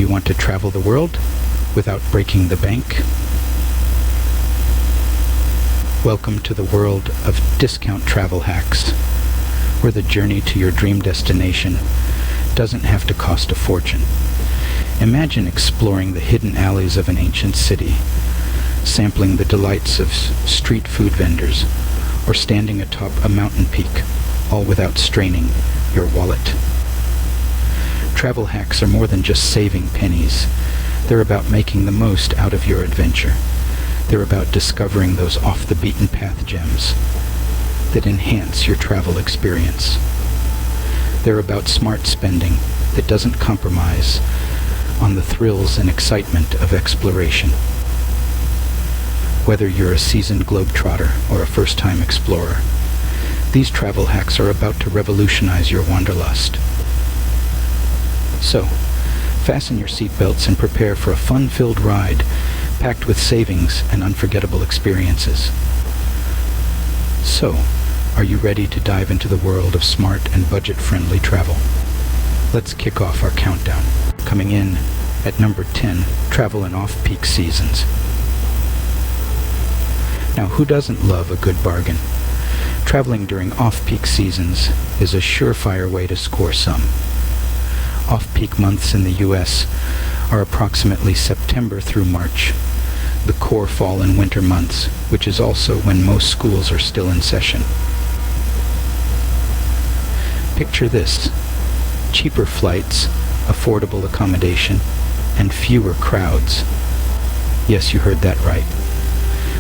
Do you want to travel the world without breaking the bank? Welcome to the world of discount travel hacks, where the journey to your dream destination doesn't have to cost a fortune. Imagine exploring the hidden alleys of an ancient city, sampling the delights of street food vendors, or standing atop a mountain peak, all without straining your wallet. Travel hacks are more than just saving pennies. They're about making the most out of your adventure. They're about discovering those off-the-beaten-path gems that enhance your travel experience. They're about smart spending that doesn't compromise on the thrills and excitement of exploration. Whether you're a seasoned globetrotter or a first-time explorer, these travel hacks are about to revolutionize your wanderlust. So, fasten your seatbelts and prepare for a fun-filled ride packed with savings and unforgettable experiences. So, are you ready to dive into the world of smart and budget-friendly travel? Let's kick off our countdown. Coming in at number 10, travel in off-peak seasons. Now, who doesn't love a good bargain? Traveling during off-peak seasons is a surefire way to score some. Off-peak months in the U.S. are approximately September through March, the core fall and winter months, which is also when most schools are still in session. Picture this: cheaper flights, affordable accommodation, and fewer crowds. Yes, you heard that right.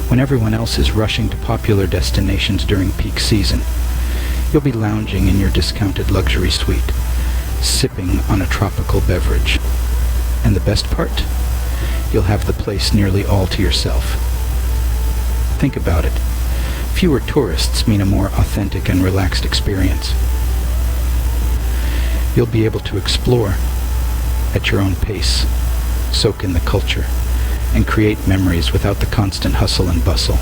When everyone else is rushing to popular destinations during peak season, you'll be lounging in your discounted luxury suite, sipping on a tropical beverage. And the best part? You'll have the place nearly all to yourself. Think about it. Fewer tourists mean a more authentic and relaxed experience. You'll be able to explore at your own pace, soak in the culture, and create memories without the constant hustle and bustle.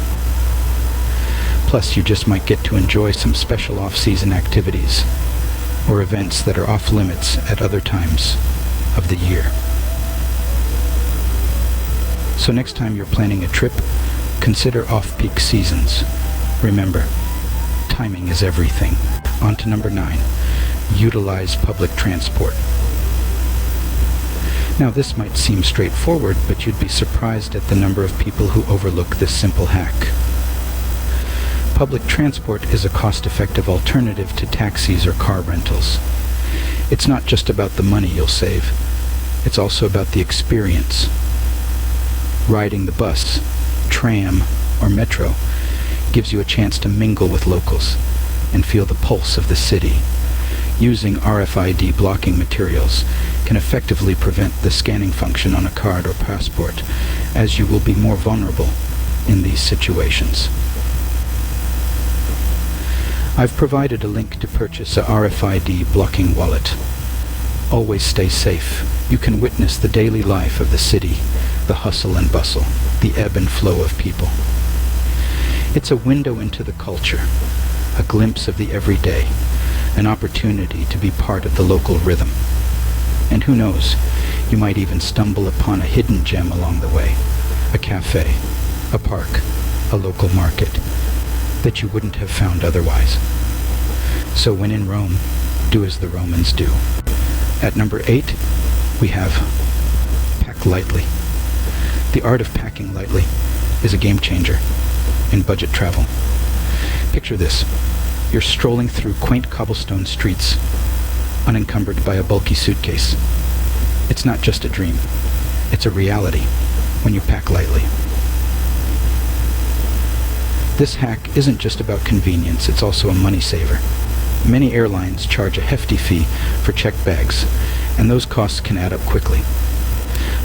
Plus, you just might get to enjoy some special off-season activities or events that are off-limits at other times of the year. So next time you're planning a trip, consider off-peak seasons. Remember, timing is everything. On to number 9, utilize public transport. Now, this might seem straightforward, but you'd be surprised at the number of people who overlook this simple hack. Public transport is a cost-effective alternative to taxis or car rentals. It's not just about the money you'll save. It's also about the experience. Riding the bus, tram, or metro gives you a chance to mingle with locals and feel the pulse of the city. Using RFID blocking materials can effectively prevent the scanning function on a card or passport, as you will be more vulnerable in these situations. I've provided a link to purchase a RFID blocking wallet. Always stay safe. You can witness the daily life of the city, the hustle and bustle, the ebb and flow of people. It's a window into the culture, a glimpse of the everyday, an opportunity to be part of the local rhythm. And who knows, you might even stumble upon a hidden gem along the way, a cafe, a park, a local market that you wouldn't have found otherwise. So when in Rome, do as the Romans do. At number 8, we have pack lightly. The art of packing lightly is a game changer in budget travel. Picture this: you're strolling through quaint cobblestone streets, unencumbered by a bulky suitcase. It's not just a dream, it's a reality when you pack lightly. This hack isn't just about convenience, it's also a money saver. Many airlines charge a hefty fee for checked bags, and those costs can add up quickly.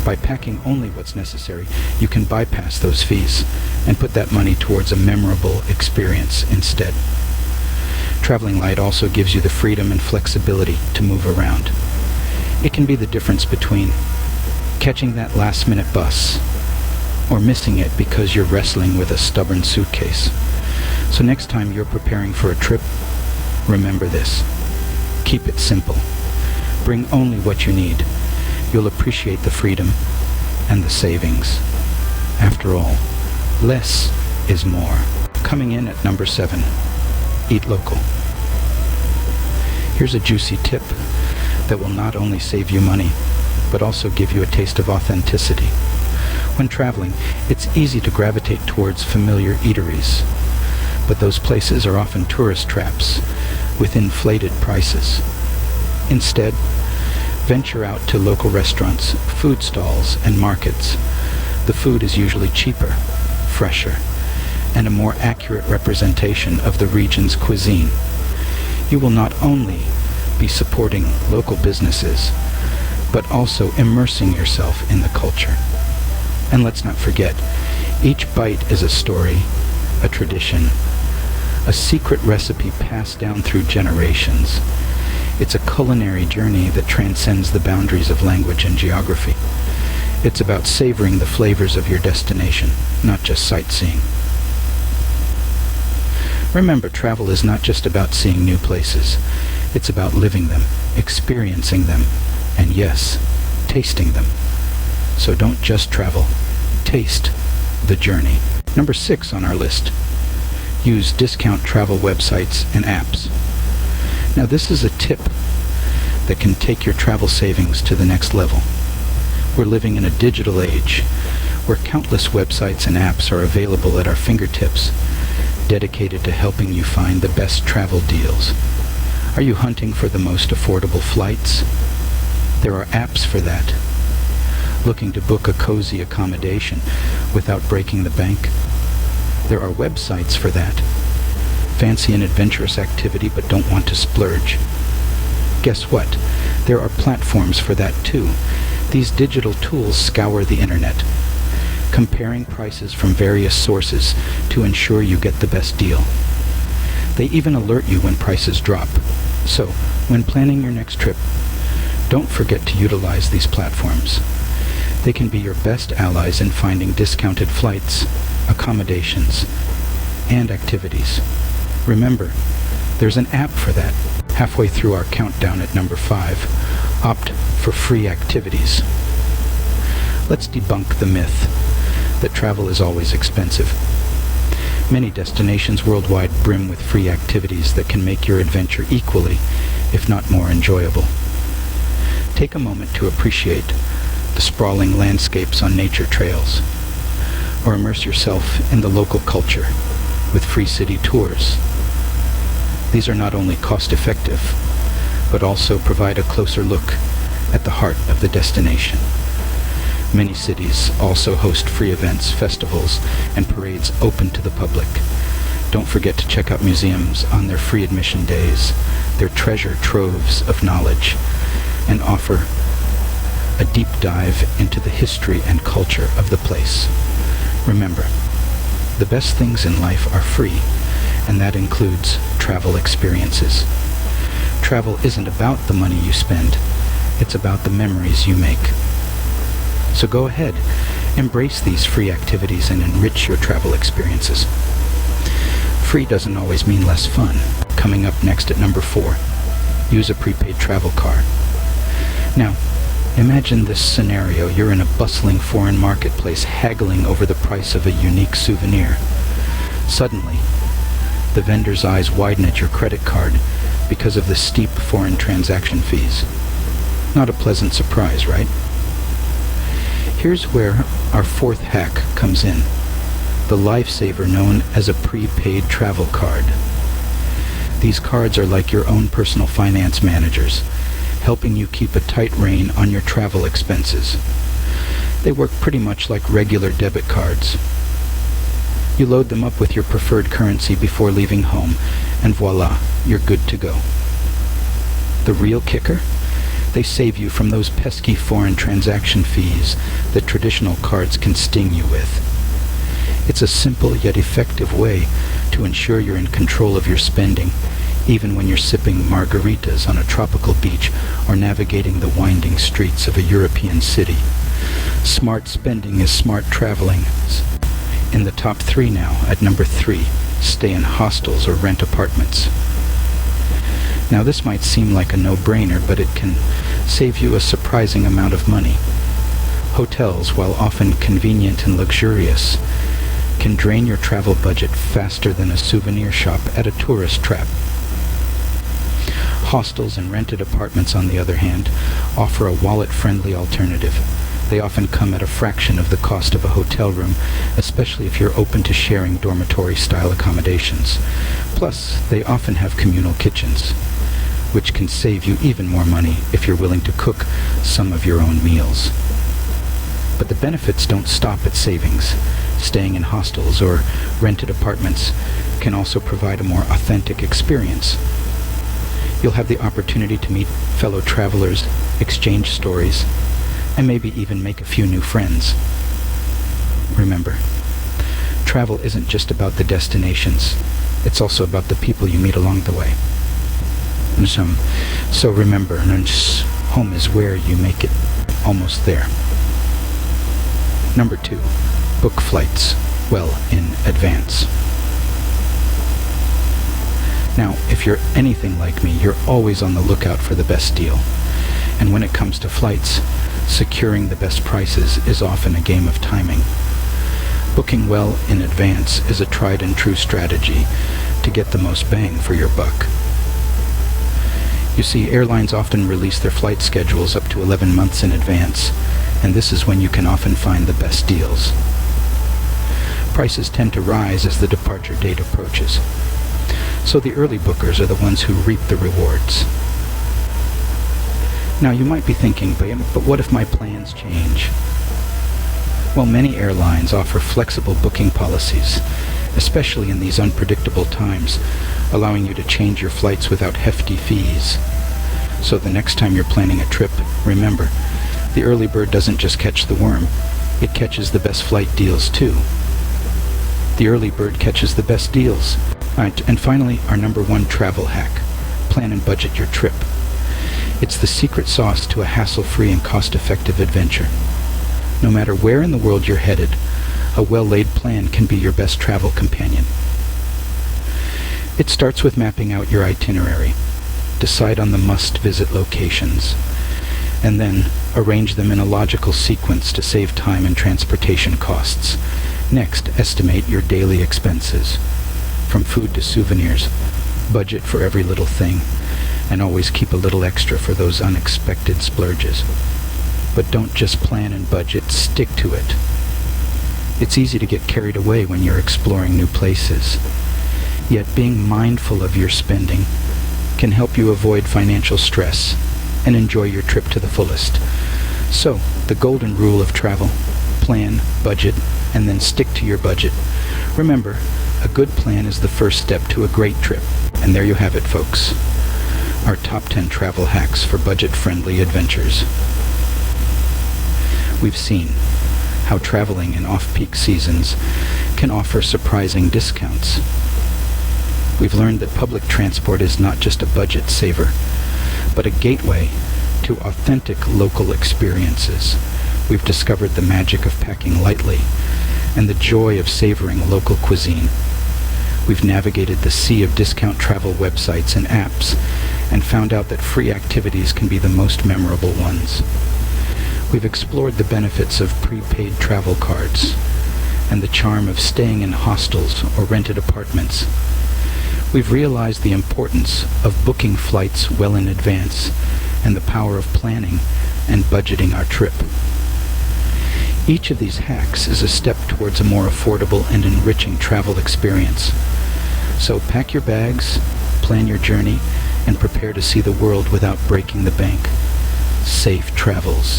By packing only what's necessary, you can bypass those fees and put that money towards a memorable experience instead. Traveling light also gives you the freedom and flexibility to move around. It can be the difference between catching that last-minute bus or missing it because you're wrestling with a stubborn suitcase. So next time you're preparing for a trip, remember this: keep it simple. Bring only what you need, you'll appreciate the freedom and the savings. After all, less is more. Coming in at number 7, eat local. Here's a juicy tip that will not only save you money, but also give you a taste of authenticity. When traveling, it's easy to gravitate towards familiar eateries, but those places are often tourist traps with inflated prices. Instead, venture out to local restaurants, food stalls, and markets. The food is usually cheaper, fresher, and a more accurate representation of the region's cuisine. You will not only be supporting local businesses, but also immersing yourself in the culture. And let's not forget, each bite is a story, a tradition, a secret recipe passed down through generations. It's a culinary journey that transcends the boundaries of language and geography. It's about savoring the flavors of your destination, not just sightseeing. Remember, travel is not just about seeing new places. It's about living them, experiencing them, and yes, tasting them. So don't just travel. Taste the journey. Number 6 on our list. Use discount travel websites and apps. Now this is a tip that can take your travel savings to the next level. We're living in a digital age where countless websites and apps are available at our fingertips, dedicated to helping you find the best travel deals. Are you hunting for the most affordable flights? There are apps for that. Looking to book a cozy accommodation without breaking the bank? There are websites for that. Fancy an adventurous activity but don't want to splurge? Guess what? There are platforms for that too. These digital tools scour the internet, comparing prices from various sources to ensure you get the best deal. They even alert you when prices drop. So, when planning your next trip, don't forget to utilize these platforms. They can be your best allies in finding discounted flights, accommodations, and activities. Remember, there's an app for that. Halfway through our countdown at number 5, opt for free activities. Let's debunk the myth that travel is always expensive. Many destinations worldwide brim with free activities that can make your adventure equally, if not more enjoyable. Take a moment to appreciate the sprawling landscapes on nature trails, or immerse yourself in the local culture with free city tours. These are not only cost-effective, but also provide a closer look at the heart of the destination. Many cities also host free events, festivals, and parades open to the public. Don't forget to check out museums on their free admission days. They're treasure troves of knowledge and offer a deep dive into the history and culture of the place. Remember, the best things in life are free, and that includes travel experiences. Travel isn't about the money you spend, it's about the memories you make. So go ahead, embrace these free activities and enrich your travel experiences. Free doesn't always mean less fun. Coming up next at number 4, use a prepaid travel card. Now, imagine this scenario. You're in a bustling foreign marketplace haggling over the price of a unique souvenir. Suddenly, the vendor's eyes widen at your credit card because of the steep foreign transaction fees. Not a pleasant surprise, right? Here's where our 4th hack comes in. The lifesaver known as a prepaid travel card. These cards are like your own personal finance managers, helping you keep a tight rein on your travel expenses. They work pretty much like regular debit cards. You load them up with your preferred currency before leaving home, and voila, you're good to go. The real kicker? They save you from those pesky foreign transaction fees that traditional cards can sting you with. It's a simple yet effective way to ensure you're in control of your spending, even when you're sipping margaritas on a tropical beach or navigating the winding streets of a European city. Smart spending is smart traveling. In the top 3 now, at number 3, stay in hostels or rent apartments. Now this might seem like a no-brainer, but it can save you a surprising amount of money. Hotels, while often convenient and luxurious, can drain your travel budget faster than a souvenir shop at a tourist trap. Hostels and rented apartments, on the other hand, offer a wallet-friendly alternative. They often come at a fraction of the cost of a hotel room, especially if you're open to sharing dormitory-style accommodations. Plus, they often have communal kitchens, which can save you even more money if you're willing to cook some of your own meals. But the benefits don't stop at savings. Staying in hostels or rented apartments can also provide a more authentic experience. You'll have the opportunity to meet fellow travelers, exchange stories, and maybe even make a few new friends. Remember, travel isn't just about the destinations. It's also about the people you meet along the way. So remember, home is where you make it almost there. Number 2, book flights well in advance. Now, if you're anything like me, you're always on the lookout for the best deal. And when it comes to flights, securing the best prices is often a game of timing. Booking well in advance is a tried and true strategy to get the most bang for your buck. You see, airlines often release their flight schedules up to 11 months in advance, and this is when you can often find the best deals. Prices tend to rise as the departure date approaches, so the early bookers are the ones who reap the rewards. Now you might be thinking, but what if my plans change? Well, many airlines offer flexible booking policies, especially in these unpredictable times, allowing you to change your flights without hefty fees. So the next time you're planning a trip, remember, the early bird doesn't just catch the worm, it catches the best flight deals too. The early bird catches the best deals. Alright, and finally, our number 1 travel hack: plan and budget your trip. It's the secret sauce to a hassle-free and cost-effective adventure. No matter where in the world you're headed, a well-laid plan can be your best travel companion. It starts with mapping out your itinerary. Decide on the must-visit locations, and then arrange them in a logical sequence to save time and transportation costs. Next, estimate your daily expenses, from food to souvenirs. Budget for every little thing, and always keep a little extra for those unexpected splurges. But don't just plan and budget, stick to it. It's easy to get carried away when you're exploring new places. Yet being mindful of your spending can help you avoid financial stress and enjoy your trip to the fullest. So, the golden rule of travel: plan, budget, and then stick to your budget. Remember, a good plan is the first step to a great trip. And there you have it, folks. Our top 10 travel hacks for budget-friendly adventures. We've seen how traveling in off-peak seasons can offer surprising discounts. We've learned that public transport is not just a budget saver, but a gateway to authentic local experiences. We've discovered the magic of packing lightly and the joy of savoring local cuisine. We've navigated the sea of discount travel websites and apps and found out that free activities can be the most memorable ones. We've explored the benefits of prepaid travel cards and the charm of staying in hostels or rented apartments. We've realized the importance of booking flights well in advance and the power of planning and budgeting our trip. Each of these hacks is a step towards a more affordable and enriching travel experience. So pack your bags, plan your journey, and prepare to see the world without breaking the bank. Safe travels.